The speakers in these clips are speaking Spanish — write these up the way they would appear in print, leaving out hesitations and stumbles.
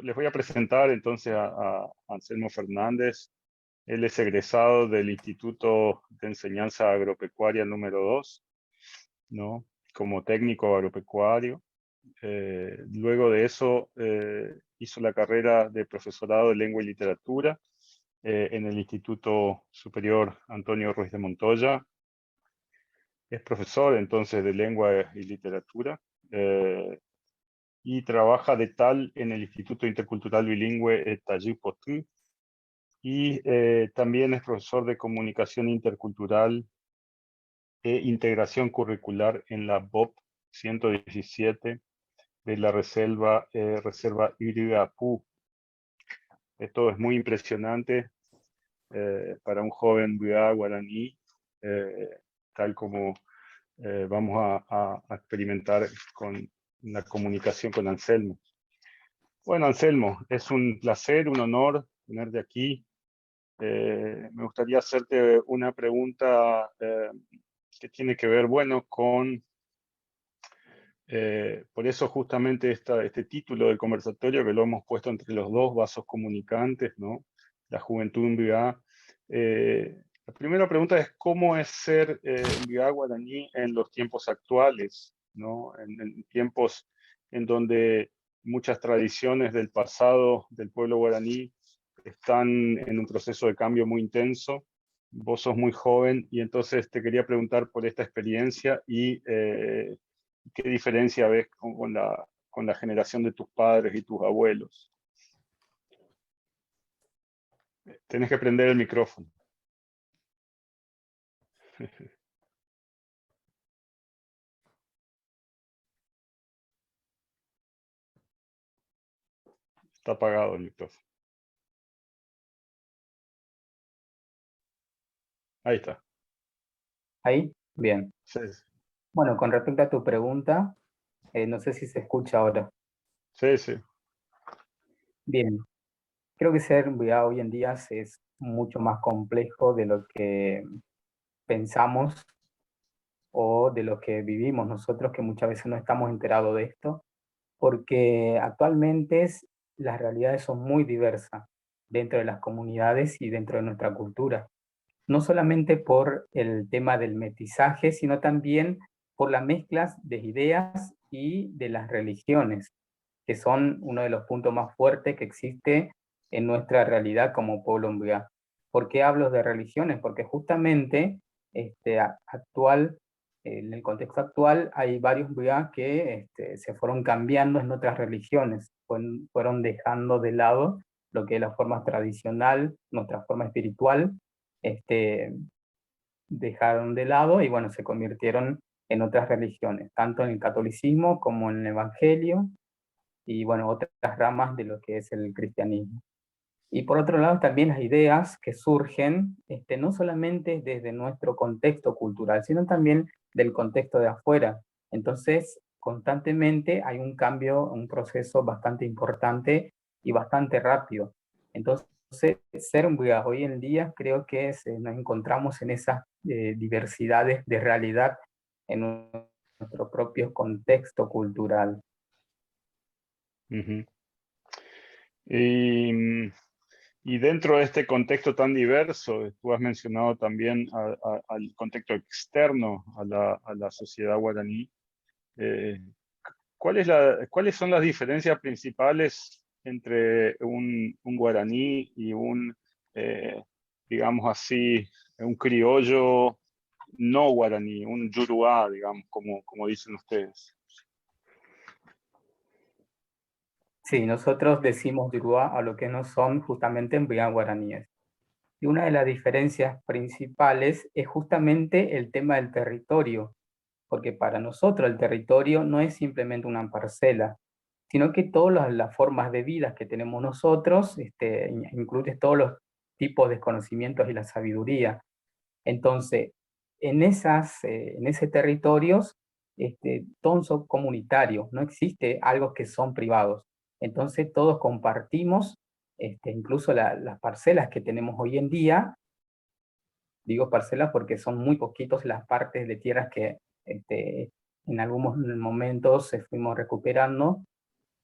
les voy a presentar entonces a Anselmo Fernández. Él es egresado del Instituto de Enseñanza Agropecuaria número 2, ¿no? Como técnico agropecuario. Luego de eso hizo la carrera de profesorado de Lengua y Literatura en el Instituto Superior Antonio Ruiz de Montoya. Es profesor entonces de Lengua y Literatura y trabaja de tal en el Instituto Intercultural Bilingüe Taiyup-Potú, y también es profesor de Comunicación Intercultural e Integración Curricular en la BOP 117 de la Reserva Hídrica Apu. Esto es muy impresionante para un joven Buyá guaraní, tal como vamos a experimentar con la comunicación con Anselmo. Bueno, Anselmo, es un placer, un honor tenerte aquí. Me gustaría hacerte una pregunta que tiene que ver, bueno, con, por eso justamente este título del conversatorio, que lo hemos puesto entre los dos vasos comunicantes, ¿no? La juventud en Buyá. La primera pregunta es, ¿cómo es ser Buyá guaraní en los tiempos actuales, ¿no? En tiempos en donde muchas tradiciones del pasado del pueblo guaraní están en un proceso de cambio muy intenso. Vos sos muy joven y entonces te quería preguntar por esta experiencia y qué diferencia ves con la generación de tus padres y tus abuelos. Tenés que prender el micrófono. Está apagado el micrófono. Ahí está. Ahí, bien. Sí, Bueno, con respecto a tu pregunta, no sé si se escucha ahora. sí, sí. Bien, creo que ser Buyá hoy en día es mucho más complejo de lo que pensamos o de lo que vivimos nosotros, que muchas veces no estamos enterados de esto, porque actualmente las realidades son muy diversas dentro de las comunidades y dentro de nuestra cultura. No solamente por el tema del mestizaje, sino también por las mezclas de ideas y de las religiones, que son uno de los puntos más fuertes que existe en nuestra realidad como pueblo Mbuya. ¿Por qué hablo de religiones? Porque justamente en el contexto actual hay varios Mbuya que se fueron cambiando en otras religiones, fueron dejando de lado lo que es la forma tradicional, nuestra forma espiritual, dejaron de lado y bueno, se convirtieron en otras religiones, tanto en el catolicismo como en el evangelio y bueno, otras ramas de lo que es el cristianismo. Y por otro lado, también las ideas que surgen, no solamente desde nuestro contexto cultural, sino también del contexto de afuera. Entonces, constantemente hay un cambio, un proceso bastante importante y bastante rápido. Entonces, ser un Buda hoy en día creo que nos encontramos en esas diversidades de realidad en nuestro propio contexto cultural. Uh-huh. Y dentro de este contexto tan diverso, tú has mencionado también al contexto externo a la sociedad guaraní. ¿Cuáles son las diferencias principales entre un guaraní y digamos así, un criollo no guaraní, un yoruba, digamos, como dicen ustedes? Sí, nosotros decimos Yoruba a lo que no son justamente en guaraníes. Y una de las diferencias principales es justamente el tema del territorio, porque para nosotros el territorio no es simplemente una parcela, sino que todas las formas de vida que tenemos nosotros, incluye todos los tipos de conocimientos y la sabiduría. Entonces, en ese territorios, todos son comunitarios, no existe algo que son privados. Entonces, todos compartimos, incluso las parcelas que tenemos hoy en día. Digo parcelas porque son muy poquitos las partes de tierras que en algunos momentos se fuimos recuperando,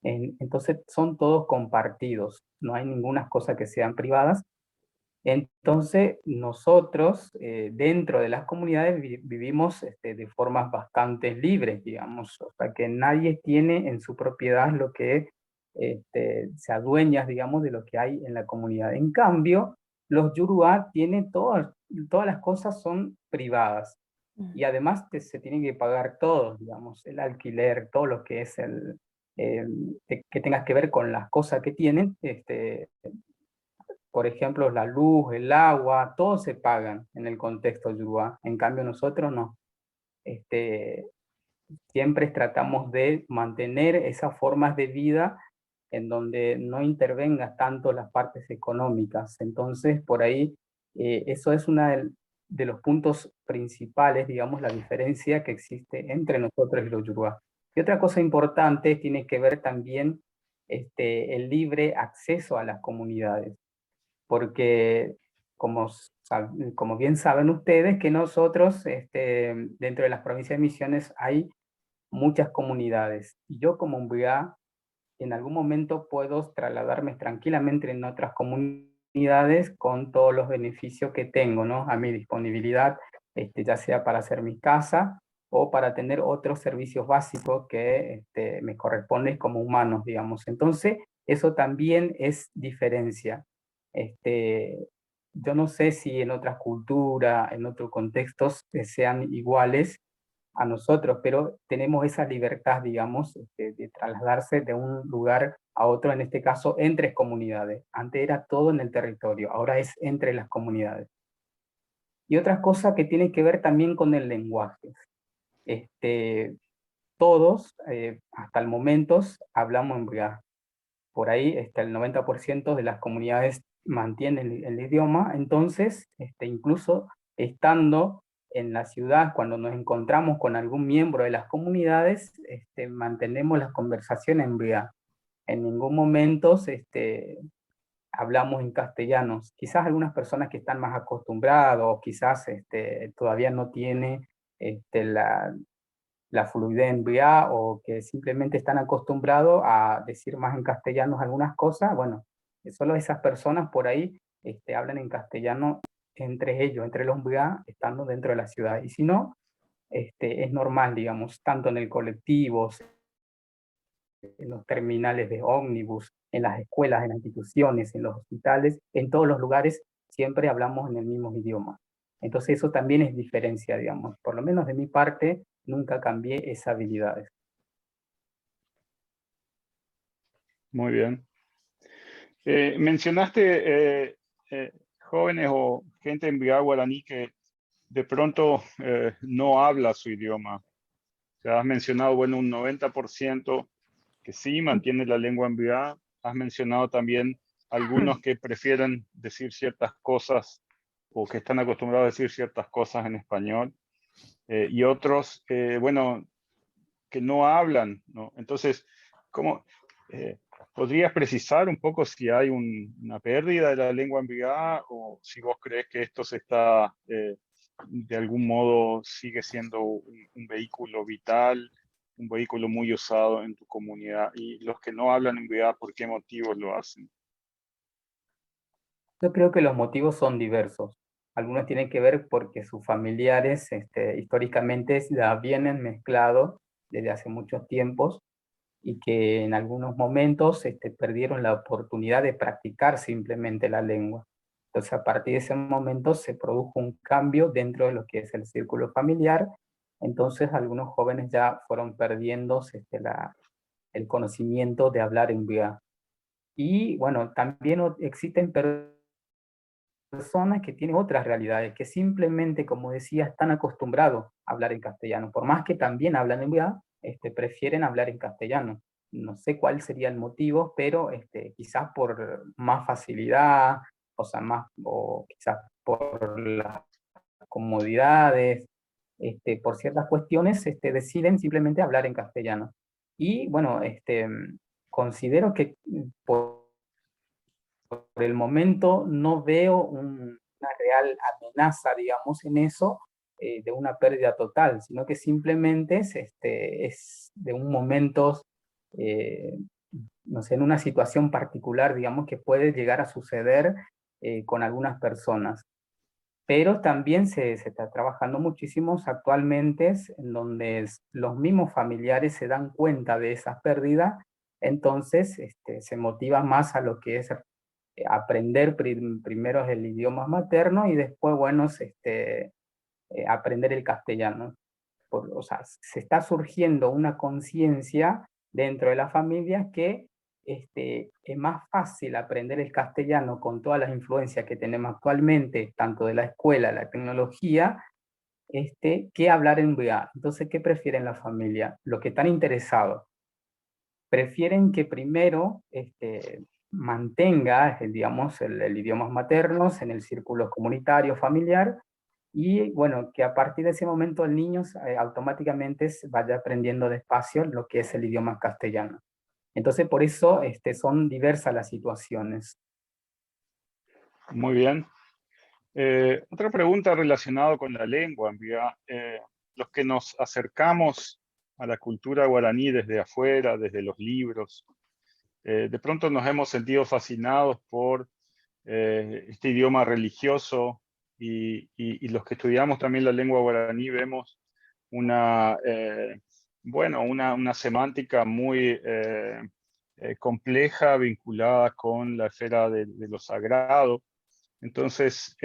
Entonces son todos compartidos, no hay ninguna cosa que sean privadas. Entonces nosotros dentro de las comunidades vivimos de formas bastante libres, digamos, o sea que nadie tiene en su propiedad lo que se adueña, digamos, de lo que hay en la comunidad. En cambio, los Yoruba tienen todas las cosas son privadas y además se tienen que pagar todo, digamos, el alquiler, todo lo que es que tengas que ver con las cosas que tienen, por ejemplo, la luz, el agua, todos se pagan en el contexto yoruba. En cambio, nosotros no. Este, Siempre tratamos de mantener esas formas de vida en donde no intervenga tanto las partes económicas. Entonces, por ahí, eso es uno de los puntos principales, digamos, la diferencia que existe entre nosotros y los yoruba. Y otra cosa importante tiene que ver también el libre acceso a las comunidades, porque como bien saben ustedes, que nosotros, dentro de las provincias de Misiones, hay muchas comunidades. Y yo como Mbuya, en algún momento puedo trasladarme tranquilamente en otras comunidades con todos los beneficios que tengo, ¿no? A mi disponibilidad, ya sea para hacer mi casa o para tener otros servicios básicos que me corresponden como humanos, digamos. Entonces, eso también es diferencia. Este, yo no sé si en otras culturas, en otros contextos sean iguales a nosotros, pero tenemos esa libertad, digamos, de trasladarse de un lugar a otro, en este caso entre comunidades. Antes era todo en el territorio, ahora es entre las comunidades. Y otra cosa que tiene que ver también con el lenguaje. Todos, hasta el momento, hablamos en Bria. Por ahí el 90% de las comunidades mantienen el idioma, entonces incluso estando en la ciudad, cuando nos encontramos con algún miembro de las comunidades, mantenemos las conversaciones en Bria. En ningún momento hablamos en castellano. Quizás algunas personas que están más acostumbradas o quizás todavía no tiene la fluidez en BA o que simplemente están acostumbrados a decir más en castellano algunas cosas, bueno, solo esas personas por ahí hablan en castellano entre ellos, entre los BA, estando dentro de la ciudad. Y si no, es normal, digamos, tanto en el colectivo, en los terminales de ómnibus, en las escuelas, en las instituciones, en los hospitales, en todos los lugares, siempre hablamos en el mismo idioma. Entonces eso también es diferencia, digamos. Por lo menos de mi parte, nunca cambié esas habilidades. Muy bien. Mencionaste jóvenes o gente en Biá guaraní que de pronto no habla su idioma. O sea, has mencionado, bueno, un 90% que sí mantiene la lengua en Biá. Has mencionado también algunos que prefieren decir ciertas cosas o que están acostumbrados a decir ciertas cosas en español. Y otros, bueno, que no hablan, ¿no? Entonces, ¿cómo podrías precisar un poco si hay una pérdida de la lengua en Biá o si vos crees que esto se está, de algún modo, sigue siendo un vehículo vital, un vehículo muy usado en tu comunidad? Y los que no hablan en Biá, ¿por qué motivos lo hacen? Yo creo que los motivos son diversos. Algunos tienen que ver porque sus familiares históricamente la vienen mezclado desde hace muchos tiempos y que en algunos momentos perdieron la oportunidad de practicar simplemente la lengua. Entonces, a partir de ese momento se produjo un cambio dentro de lo que es el círculo familiar. Entonces, algunos jóvenes ya fueron perdiendo el conocimiento de hablar en Bia. Y bueno, también existen personas que tienen otras realidades, que simplemente, como decía, están acostumbrados a hablar en castellano. Por más que también hablan en Bia, prefieren hablar en castellano. No sé cuál sería el motivo, pero quizás por más facilidad, o sea, o quizás por las comodidades, por ciertas cuestiones, deciden simplemente hablar en castellano. Y bueno, considero que por el momento no veo una real amenaza, digamos, en eso, de una pérdida total, sino que simplemente es de un momento no sé, en una situación particular, digamos, que puede llegar a suceder con algunas personas. Pero también se está trabajando muchísimos actualmente en donde los mismos familiares se dan cuenta de esas pérdidas, entonces se motiva más a lo que es aprender primero el idioma materno y después, bueno, aprender el castellano. O sea, se está surgiendo una conciencia dentro de la familia que es más fácil aprender el castellano con todas las influencias que tenemos actualmente, tanto de la escuela, la tecnología, que hablar en VA. Entonces, ¿qué prefieren la familia? Los que están interesados prefieren que primero mantenga, digamos, el idiomas maternos en el círculo comunitario, familiar, y bueno, que a partir de ese momento el niño automáticamente vaya aprendiendo despacio lo que es el idioma castellano. Entonces, por eso son diversas las situaciones. Muy bien. Otra pregunta relacionada con la lengua. Los que nos acercamos a la cultura guaraní desde afuera, desde los libros, de pronto nos hemos sentido fascinados por este idioma religioso y los que estudiamos también la lengua guaraní vemos una semántica muy compleja vinculada con la esfera de lo sagrado. Entonces,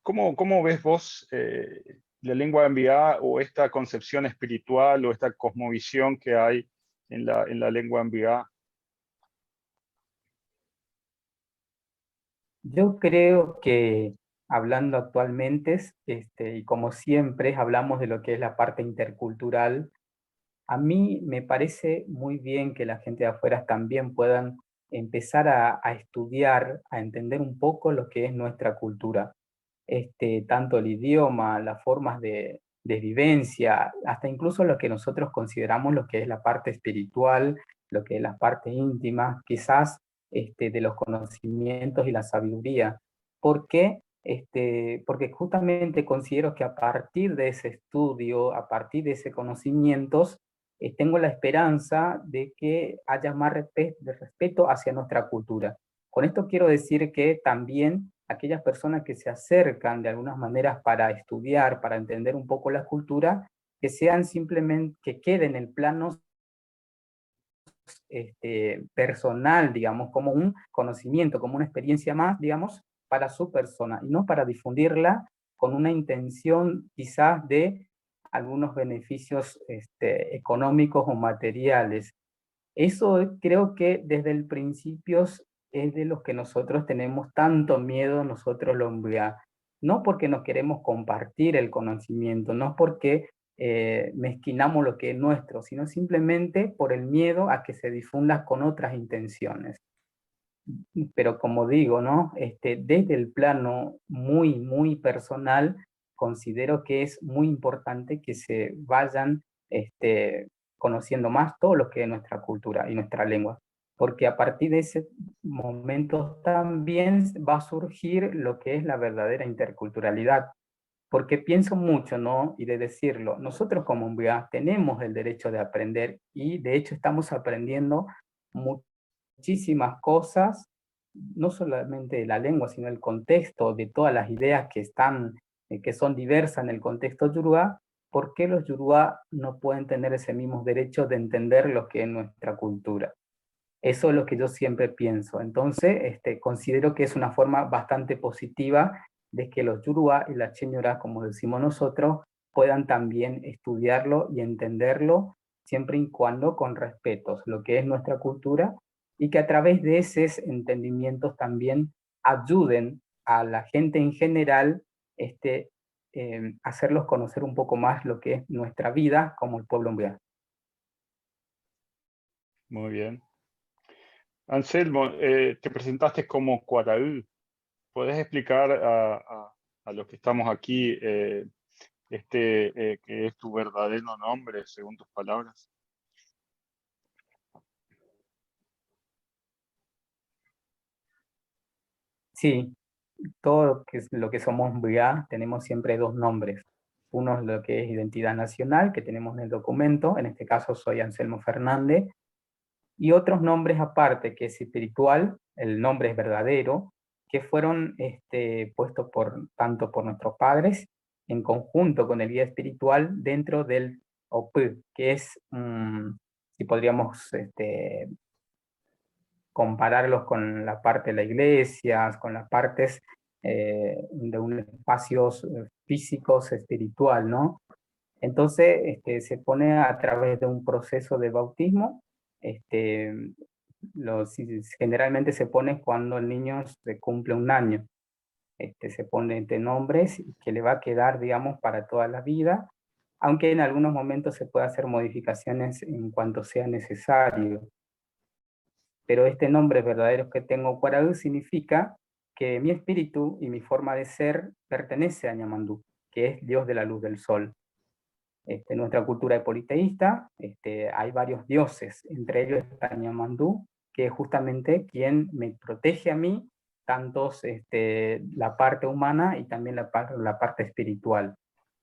¿cómo ves vos la lengua enviada o esta concepción espiritual o esta cosmovisión que hay en la lengua enviada? Yo creo que hablando actualmente, y como siempre hablamos de lo que es la parte intercultural, a mí me parece muy bien que la gente de afuera también puedan empezar a estudiar, a entender un poco lo que es nuestra cultura. Tanto el idioma, las formas de vivencia, hasta incluso lo que nosotros consideramos lo que es la parte espiritual, lo que es la parte íntima, quizás de los conocimientos y la sabiduría. ¿Por qué? Porque justamente considero que a partir de ese estudio, a partir de ese conocimientos, tengo la esperanza de que haya más respeto hacia nuestra cultura. Con esto quiero decir que también aquellas personas que se acercan de algunas maneras para estudiar, para entender un poco la cultura, que sean simplemente, que queden en el plano personal, digamos, como un conocimiento, como una experiencia más, digamos, para su persona, y no para difundirla con una intención quizás de algunos beneficios económicos o materiales. Eso creo que desde el principio es de los que nosotros tenemos tanto miedo, nosotros los MBA. No porque no queremos compartir el conocimiento, no porque mezquinamos lo que es nuestro, sino simplemente por el miedo a que se difunda con otras intenciones. Pero como digo, ¿no? Desde el plano muy, muy personal, considero que es muy importante que se vayan conociendo más todo lo que es nuestra cultura y nuestra lengua, porque a partir de ese momento también va a surgir lo que es la verdadera interculturalidad, porque pienso mucho, ¿no? Y de decirlo, nosotros como MBA tenemos el derecho de aprender y de hecho estamos aprendiendo muchísimas cosas, no solamente de la lengua, sino el contexto, de todas las ideas que están, que son diversas en el contexto yoruba. ¿Por qué los yoruba no pueden tener ese mismo derecho de entender lo que es nuestra cultura? Eso es lo que yo siempre pienso. Entonces, considero que es una forma bastante positiva de que los yoruba y las cheñora, como decimos nosotros, puedan también estudiarlo y entenderlo, siempre y cuando con respeto, lo que es nuestra cultura, y que a través de esos entendimientos también ayuden a la gente en general, hacerlos conocer un poco más lo que es nuestra vida como el pueblo humano. Muy bien. Anselmo, te presentaste como Cuaraú. ¿Puedes explicar a los que estamos aquí qué es tu verdadero nombre, según tus palabras? Sí, todo lo que somos BIA tenemos siempre dos nombres. Uno es lo que es identidad nacional, que tenemos en el documento, en este caso soy Anselmo Fernández, y otros nombres aparte, que es espiritual, el nombre es verdadero, que fueron puestos tanto por nuestros padres, en conjunto con el guía espiritual, dentro del OP, que es, si podríamos compararlos con la parte de la iglesia, con las partes de un espacio físicos espiritual, ¿no? Entonces se pone a través de un proceso de bautismo, generalmente se pone cuando el niño se cumple un año, se pone de nombres que le va a quedar, digamos, para toda la vida, aunque en algunos momentos se puede hacer modificaciones en cuanto sea necesario. Pero este nombre verdadero que tengo, Cuaraú, significa que mi espíritu y mi forma de ser pertenece a Ñamandú, que es Dios de la luz del sol. En nuestra cultura es politeísta, hay varios dioses, entre ellos está Ñamandú, que es justamente quien me protege a mí, tanto la parte humana y también la parte espiritual,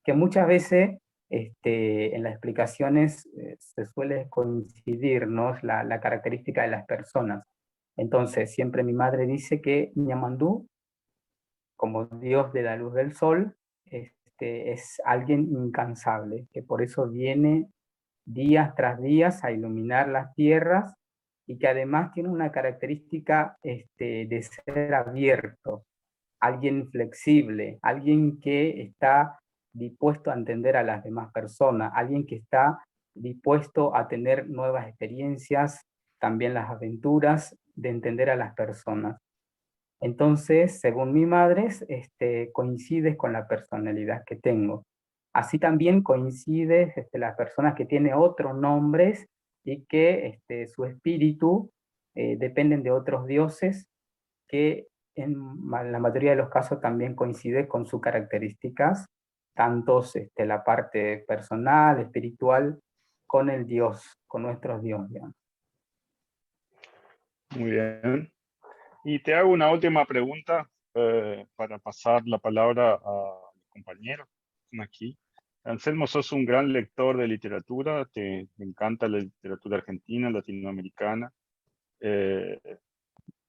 que muchas veces en las explicaciones se suele coincidir, ¿no? La característica de las personas. Entonces, siempre mi madre dice que Ñamandú, como Dios de la luz del sol, es alguien incansable, que por eso viene días tras días a iluminar las tierras y que además tiene una característica de ser abierto, alguien flexible, alguien que está dispuesto a entender a las demás personas, alguien que está dispuesto a tener nuevas experiencias, también las aventuras de entender a las personas. Entonces, según mi madre, coincide con la personalidad que tengo. Así también coincide las personas que tienen otros nombres y que su espíritu dependen de otros dioses que en la mayoría de los casos también coincide con sus características, tanto la parte personal, espiritual, con el Dios, con nuestros dioses. Muy bien. Y te hago una última pregunta para pasar la palabra a los compañeros aquí. Anselmo, sos un gran lector de literatura, te encanta la literatura argentina, latinoamericana, eh,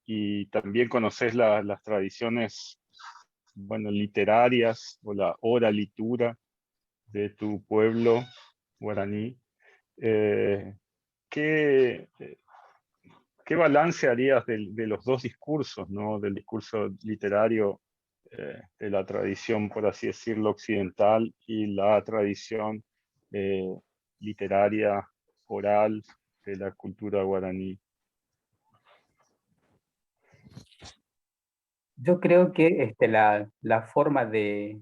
y también conoces las tradiciones, bueno, literarias o la oralitura de tu pueblo guaraní. ¿Qué, ¿Qué balance harías de los dos discursos, ¿no? Del discurso literario de la tradición, por así decirlo, occidental y la tradición eh, literaria, oral de la cultura guaraní? Yo creo que la forma de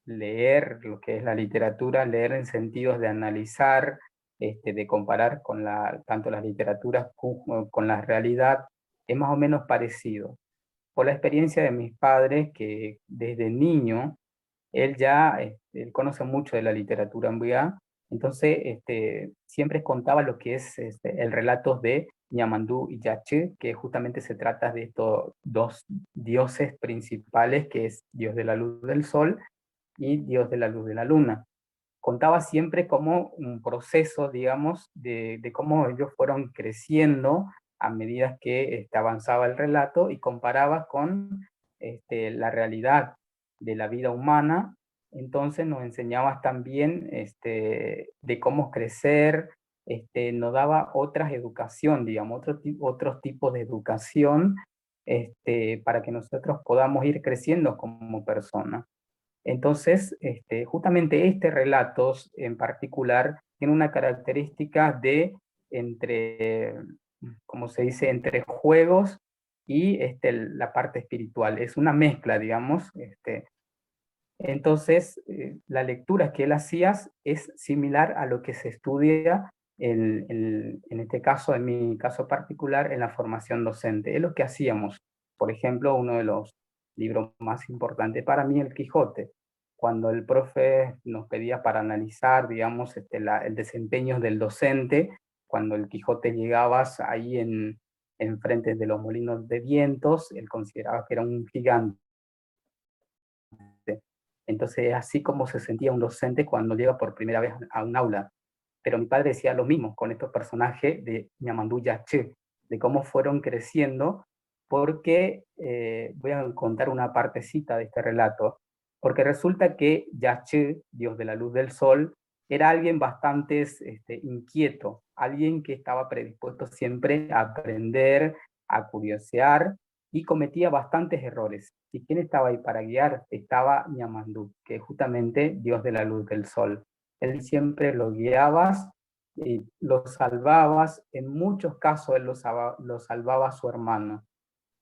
leer lo que es la literatura, leer en sentidos de analizar, de comparar con tanto las literaturas con la realidad, es más o menos parecido. Por la experiencia de mis padres, que desde niño, él conoce mucho de la literatura ambuya, entonces siempre contaba lo que es el relato de Ñamandú y Yaché, que justamente se trata de estos dos dioses principales, que es Dios de la luz del sol y Dios de la luz de la luna. Contaba siempre como un proceso, digamos, de cómo ellos fueron creciendo a medida que avanzaba el relato y comparaba con la realidad de la vida humana. Entonces nos enseñaba también de cómo crecer, nos daba otras educación, digamos, otros tipos de educación para que nosotros podamos ir creciendo como personas. Entonces, justamente este relato en particular tiene una característica de entre, como se dice, entre juegos y la parte espiritual. Es una mezcla, digamos. Entonces, la lectura que él hacía es similar a lo que se estudia en este caso, en mi caso particular, en la formación docente. Es lo que hacíamos. Por ejemplo, uno de los libros más importantes para mí, El Quijote. Cuando el profe nos pedía para analizar, digamos, el desempeño del docente, cuando el Quijote llegabas ahí en frente de los molinos de vientos, él consideraba que era un gigante. Entonces, así como se sentía un docente cuando llega por primera vez a un aula. Pero mi padre decía lo mismo con estos personajes de Ñamandú Yaché, de cómo fueron creciendo, porque voy a contar una partecita de este relato, porque resulta que Yaché, Dios de la luz del sol, era alguien bastante inquieto, alguien que estaba predispuesto siempre a aprender, a curiosear, y cometía bastantes errores. ¿Y quién estaba ahí para guiar? Estaba Ñamandú, que es justamente Dios de la luz del sol. Él siempre lo guiabas y lo salvabas, en muchos casos él lo salvaba a su hermano.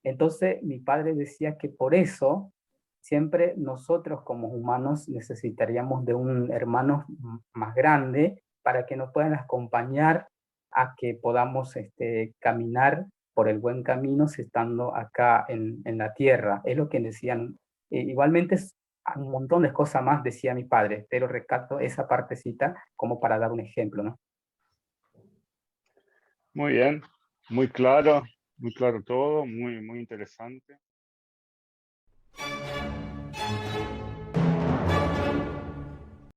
Entonces mi padre decía que por eso siempre nosotros como humanos necesitaríamos de un hermano más grande para que nos puedan acompañar a que podamos caminar por el buen camino estando acá en la tierra. Es lo que decían. Igualmente un montón de cosas más decía mi padre, pero rescato esa partecita como para dar un ejemplo, ¿no? Muy bien, muy claro todo, muy interesante.